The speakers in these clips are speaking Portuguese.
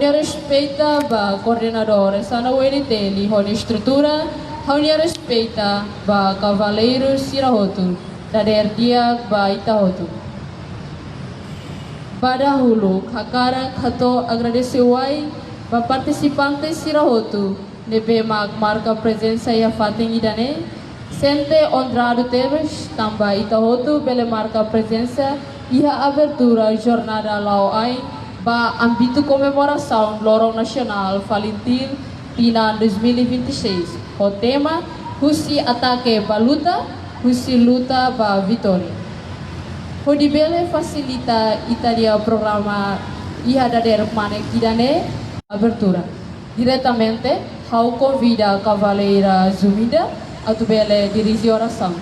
Respeita ba coordenador sana weniteli honi estrutura honi respeita ba cavaleiros sirahotu dader dia ba itahotu. Pada hulu hakara kato agradecewai ba participantes sirahotu nebe marca presença ya fating idane sente honrado teves tamba itahotu bele marca presença ia abertura jornada lauai ba ambito comemoração Lorong Nacional Valentim Pina 2026. O tema Husi Ataque ba luta, Husi luta ba vitória. O dibele facilita italia programa ia dader manek idane abertura. Diretamente, hau convida a cavaleira Zumida a bele dirigir oração.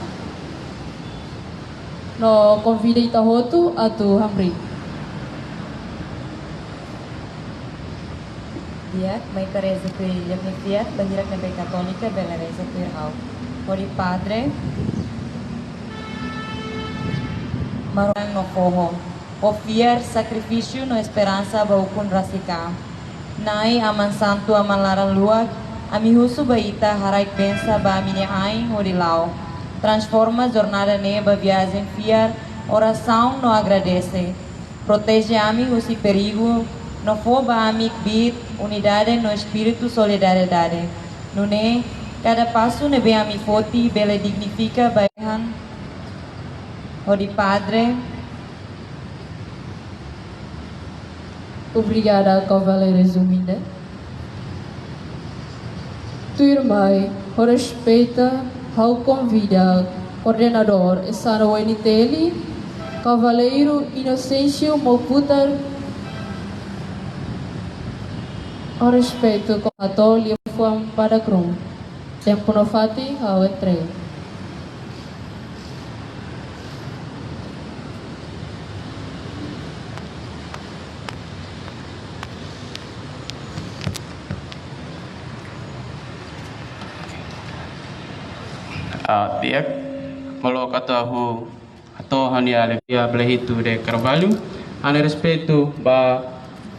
No convida itahotu a tu Hamri. Dia, Mãe Teresa Coelho, Fiat, Bahira Nebe Católica, Belaresa Pirhau. Ori Padre, Marang no Foho, ofiar sacrifício no esperança baukun rasika. Nai aman santo amalaran luag, amihusu baita haraik bensa ba amine ain orilau. Transforma jornada ne ba viagem fiar, oração no agradece. Protege ami husi perigo, no foba amik bit, unidade no espírito solidariedade. Nune, cada passo nebe ami foti, bele dignifica baihan. Odi Padre. Obrigada, cavaleira Zumida. Tu irmã, o respeita, ao convida, coordenador, Esana Weniteli, cavaleiro Inocêncio Moputar, o respeito com a tolha foi para Crum. Tempo no fati, ao entrega. Tiak kalau kata hu atau hanya lebih belahitu de Carvalho ane respeito ba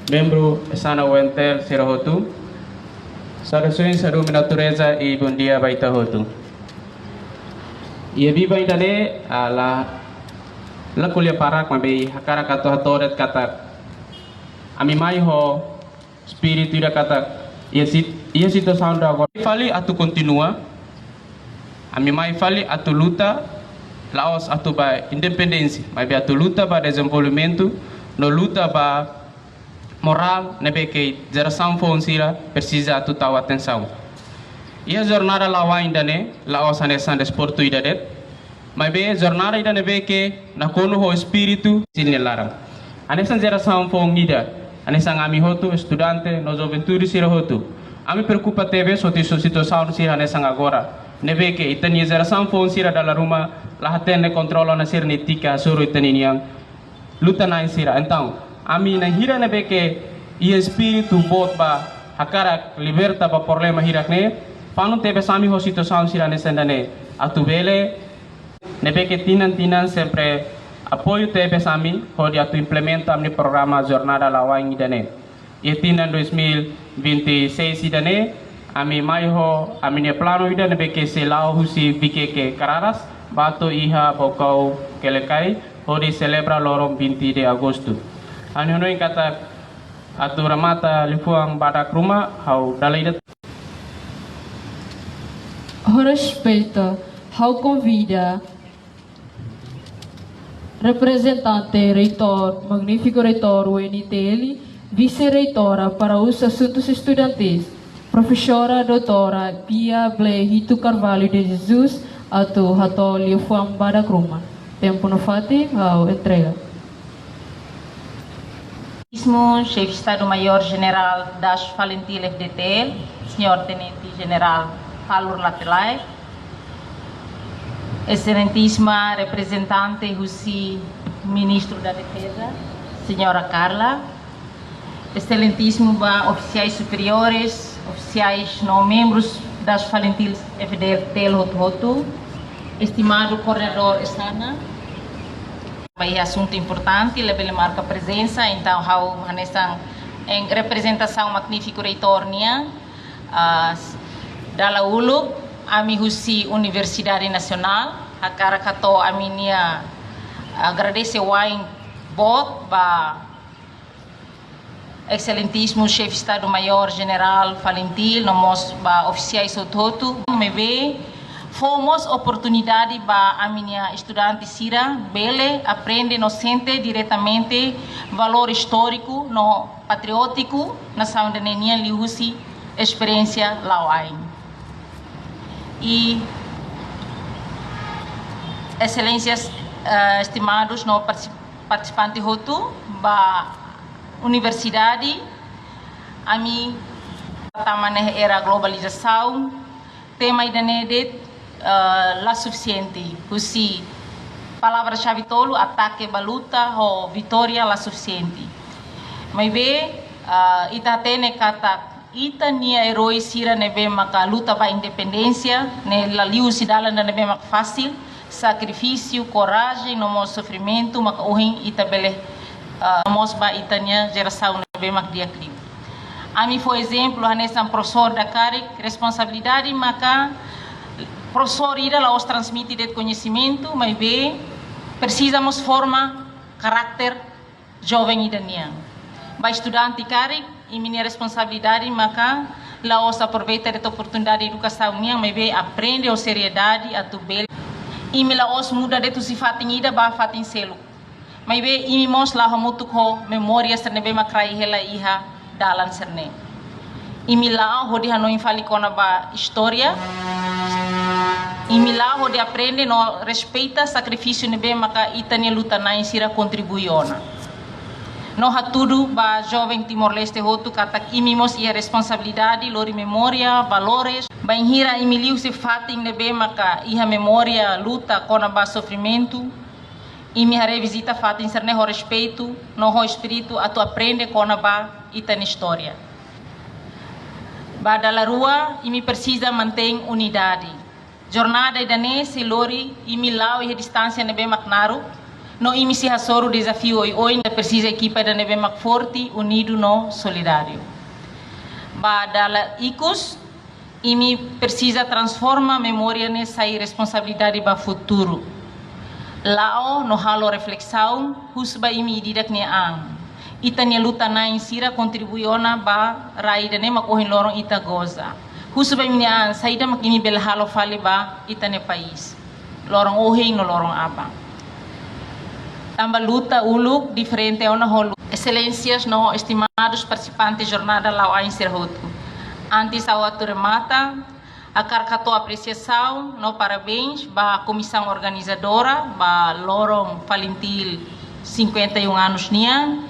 membro Esana Wentel Sirahotu saudações sarum natureza e bom dia baita hotu ia biba indale la kulia parak mabe hakara kato hatoret kata ami mai ho espírito ida kata ia situação da agora fali atu continua ami mai fali atu luta laos atu ba independência mas be atu luta ba desenvolvimento no luta ba moral nebe que geração fonsira precisa atu tahu atenção ia jornada lawa indane laos anesan desporto idadet mas be jornada ida nebe que na kono ho espírito sinilaram anesan geração fongida anesan ami hotu estudante no juventude sira hotu ami preocupa teve so situação sira anesan agora nebe que itani geração fonsira dalam rumah lahaten ne kontrolo na sir nitika suru itani yang luta na sira então ami na hira nebe que e espírito bot ba hakara liberta ba problema hirak ne panu tebe sami ho situação sira ne sendane atubele nebe que tinan sempre apoio tebe sami ho dia tu implementa amni programa jornada lawang idane e tinan 2026 idane ami mai ho ami ne plano ida nebe que se lao husi bike Cararas bato iha bokau kelekai ho di celebra lorong 20 de agosto ani hono kata atu ramata lifuang badak rumah hau dalai det Respeita, ao convida representante reitor, magnífico reitor UNTL, vice-reitora para os assuntos estudantis, professora doutora Pia Blehito Carvalho de Jesus, atu hatolio fuang badak rumah. Tempo no fati, ao entrega. Chefe de Estado-Maior-General das Valentil FDTL, Senhor Tenente-General Falur Latelai, Excelentíssima Representante Russi, Ministro da Defesa, Senhora Carla, Excelentíssimo oficiais superiores, oficiais não membros das Valentil FDTL Hotu, estimado coordenador Esana, é assunto importante, ele marca presença, então hau hanesan em representação magnífico reitor nia, dala uluk, ami husi Universidade Nacional, a cara kato ami nia agradece wain bot ba excelentíssimo chefe Estado-Maior General Valentil, nomos ba oficiais ototo, me vê fomos oportunidade ba a minha estudante Sira bele aprende no sente diretamente valor histórico no patriótico na saúde nenia liusi experiência lauain e excelências estimados no participante hotu ba universidade a mim tamaneh era globalização tema idanedet la suficiente kusi palavra-chave tolo ataque baluta ou vitória la suficiente mas be ita tene kata ita nia herói sira nebe maka luta ba independência ne la liu sidala na nebe maka fácil sacrifício coragem no mo sofrimento maka uhin ita bele mos ba ita nia geração nebe maka dia clio ami foi exemplo nessa professor da CARIC responsabilidade maka professor ira lá os transmite de conhecimento mas bem precisamos formar caráter jovem idania vai estudante CARIC e minha responsabilidade maka lá os aproveita de oportunidade de educação nia mas bem aprende a seriedade a tubel e me lá os muda de tu sifat ida ba fatin selo mas bem e me mos lá hamutu ko memória sernebe makrai hela iha dalan serne imila ho di hanoi fali kona ba história imila ho de aprende no respeita sacrifício nebe maka itania luta na insira contribuiona no hatudu ba jovem Timor-Leste hotu katak imimos ia responsabilidade lori memória valores ba inhira imiliu se fating nebe maka iha memória luta kona ba sofrimento imi hare visita fatin serne ho respeito no ho espírito atu aprende kona ba itani história ba dala rua imi precisa mantém unidade jornada idane se lori imi lau e distância nebe maknaru no imi se hasoro desafio oi precisa equipa da nebe mak forte unido no solidário ba dala ikus imi precisa transforma memória ne sai responsabilidade ba futuro lao no halo reflexão husba imi didak ne ang itania luta na insira contribuiona ba raida ne makohin lorong ita goza husba imi an saida makimi bel halo fali ba itane país lorong ohing no lorong aba tamba luta uluk diferente ona holo excelências no estimados participantes jornada lao a encerroto antes ao remata a carcato apreciação no parabéns ba comissão organizadora ba lorong Valentil 51 anos nian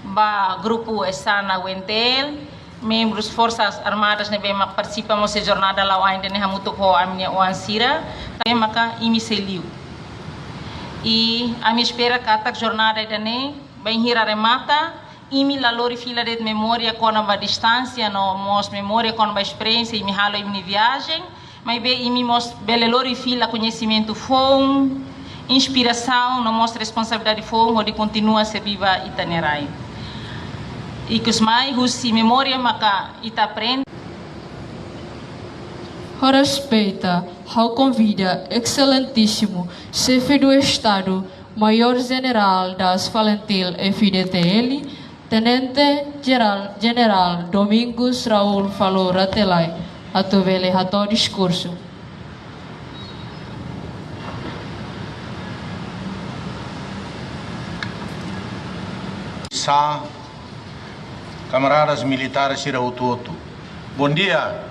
ba grupo Esana Wentel membros forças armadas nebe mak participamos de jornada lá ainda ne hamuto ko amnia oansira também maka imi seliu e a minha espera katak jornada idane bem hira remata imi la lori fila de memória com a distância no mos memória com a experiência imi halo imi viagem mas be imi mos bele lori fila conhecimento fom inspiração no mos responsabilidade fom onde continua se viva itanerai e que os mais husi memória maka ita aprende Respeita, ao convida, excelentíssimo chefe do Estado, Maior General das Valentil FDTL, Tenente General Domingos Raul Falou Ratelai, a tovele rato discurso. Camaradas militares Sirautuoto. Bom dia.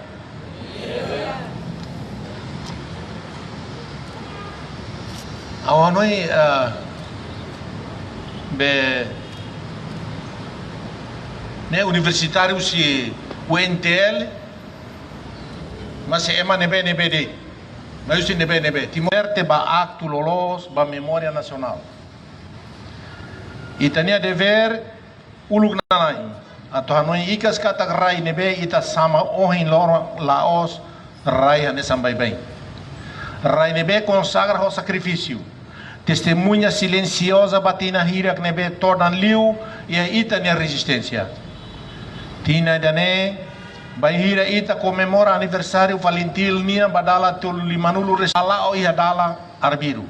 Awanoi be ne universitário se UNTL mas se ema nebe de mas se nebe Timor te ba acto lolos ba memória nacional e tania dever ulug nanai atau hanoi ikas kata rai nebe ita sama ohin loro laos rai hane sampai bem rai nebe consagra o sacrifício testemunha silenciosa batina hira que nebe torna liu e a ita ne resistência Tina dane bahira ita comemora aniversário Valentil nia badala tul limanulu resala o ia dala arbiru.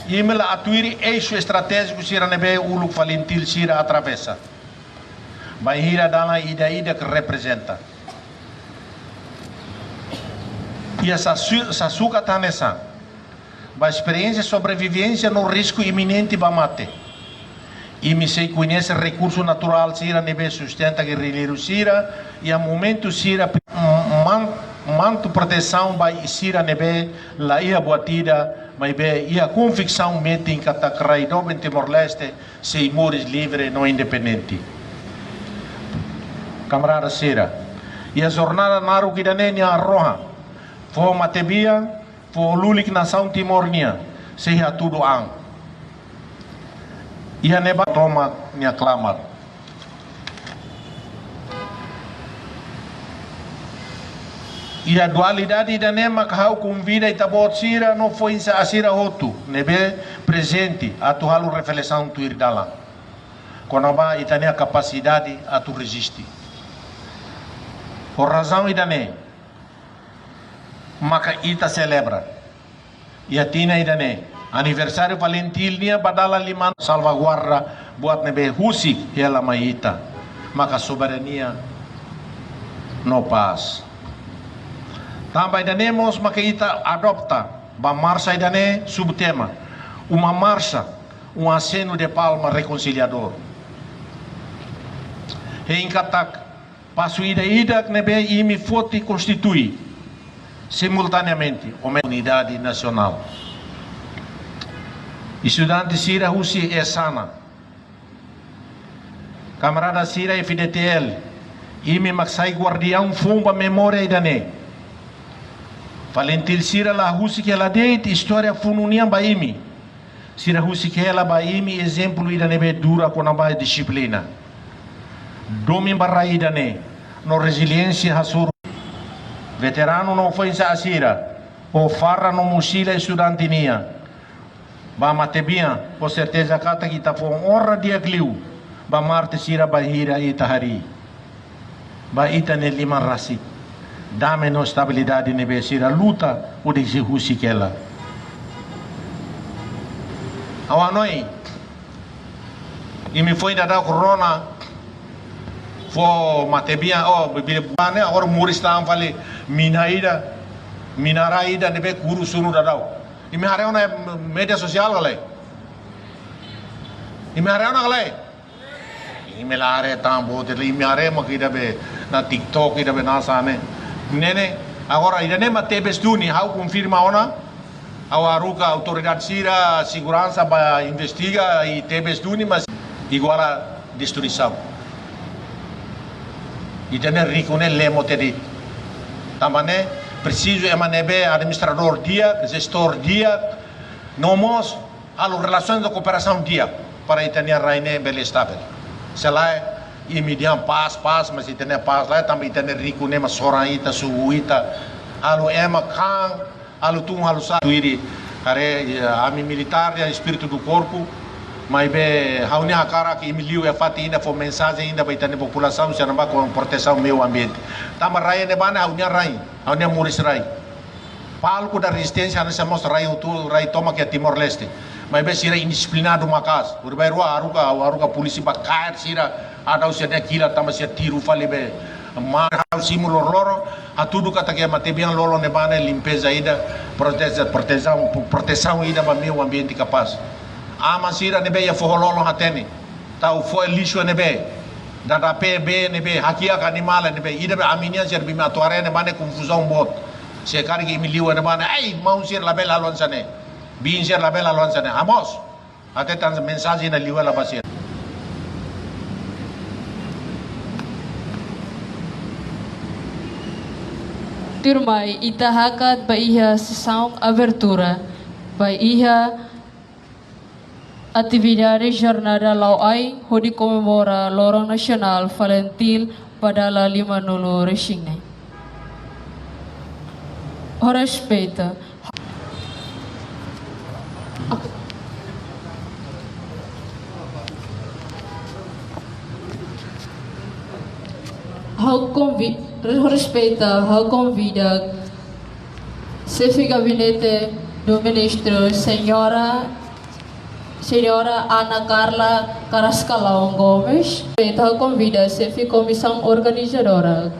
Imela atuiri eixo estratégico sira nebe ulu Valentil sira atravessa. Bahira dala ida que representa. E essa suca tanessa. Ba experiência de sobrevivência no risco iminente ba mate. E me sei conhece recurso natural sira nebe sustenta guerrilheiro sira e a momento sira manto proteção by sira nebe la ia boatida mas be ia convicção mete em catacrai do Timor-Leste se mores livre no independente. Camarada sira e a jornada naru kidane a roha fo matebia fo lulik nação Timor-nia se ia tudo ang ia neba toma nia clamar. E a dualidade da nema kahau convida itabot sira não foi a sira hotu nebe presente a tu halu reflexão tu ir dala. Quando ba itane a capacidade a tu resistir. Por razão idane maka ita celebra. E a tina idane aniversário Valentil nia badala liman salvaguarda buat nebe husik ela maita. Maka soberania no paz. Também danemos makeita adopta ba marcha idane subtema uma marcha aceno de palma reconciliador. Em katak passo ida nebe imi foti constitui simultaneamente uma unidade nacional. Estudante Sira Husi é sana. Camarada Sira é FDTL. Imi maksai guardião fumba memória idane. Valentil Sira la Husi que ela deite história fununia baimi. Sira Husi que ela baimi exemplo idane be dura com a disciplina. Domin barra idane no resiliência hasur. Veterano não foi sa Sira. O farra no mochila estudantinia. Ba matebia, com certeza kata kita foi honra dia gliu. Ba marte Sira bahira itahari. Ba itane lima rasi. Dá-me no estabilidade nebe Sira luta o de Husi que ela. Awanoi. E me foi dada corona. Foi matebia, bibane agora murista vale minaraida nebe kuru sunu dadau. E me hareu na mídia social galai. E me hareu na galai. E me la are tambo de me hareu makida be na TikTok ida be nasa ne. Nene agora ida ne matebes duni how confirma ona. Ao aruca autoridade Sira segurança ba investiga e tebes duni mas igual a destruição. E tene ricone lemo tedi. Tamane preciso emanebe administrador dia, gestor dia, nomos alo relações de cooperação dia para itania raine bel estável. Se lá imediam paz, mas itania paz lá também itania ricone mas soraita suuita alo ema kan alo tum alo sa tuiri care ami militar e espírito do corpo. Mas be haunia cara que emiliu é fati ainda foi mensagem ainda vai ter população se não vai com proteção meio ambiente. Tama rai ne bana haunia muris rai. Palco da resistência nessa mostra rai tu rai toma que é Timor-Leste. Mas be sira indisciplinado makas. Urbai rua aruga polícia ba cair sira ada usia de kila tama sia tiru fali be. Mar simulo loro a tudo que que matebian lolo ne bana limpeza ida proteção ida ba meio ambiente capaz. Ama sira nebe ya fohololo hatene tau foi lixo nebe dada PB nebe hakia animal nebe ida be aminia ser bima atuare ne bane confusão bot se cargue miliu ne bane ai mau sir la bela lonsane bin sir la bela lonsane amos até tan mensagem na liu la basir Turmai itahakat baiha sessão abertura baiha atividade jornada lauai hodi comemora lorong nasional Valentil padala 5 reshingne. Respeita. respeita, convida, chefe gabinete do ministro, senhora Ana Carla Carrascalão Gomes, convida, chefe comissão organizadora,